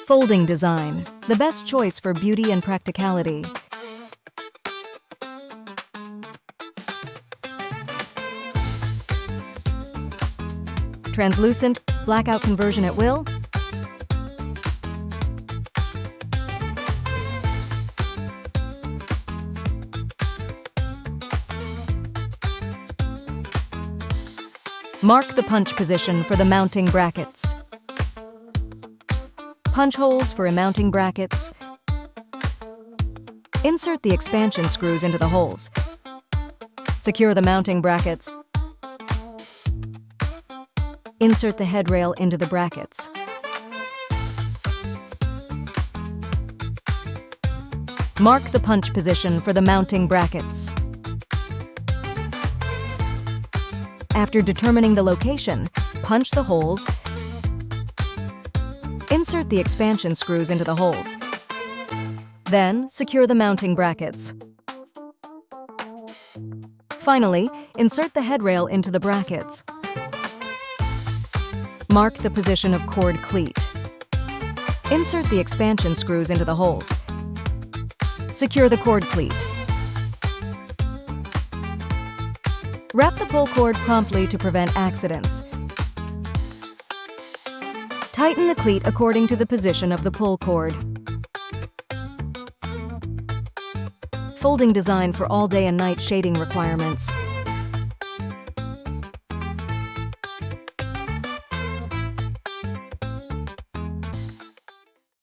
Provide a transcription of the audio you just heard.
Folding design, the best choice for beauty and practicality. Translucent, blackout conversion at will. Mark the punch position for the mounting brackets. Punch holes for mounting brackets. Insert the expansion screws into the holes. Secure the mounting brackets. Insert the headrail into the brackets. Mark the punch position for the mounting brackets. After determining the location, punch the holes. Insert the expansion screws into the holes. Then, secure the mounting brackets. Finally, insert the headrail into the brackets. Mark the position of cord cleat. Insert the expansion screws into the holes. Secure the cord cleat. Wrap the pull cord promptly to prevent accidents. Tighten the cleat according to the position of the pull cord. Folding design for all day and night shading requirements.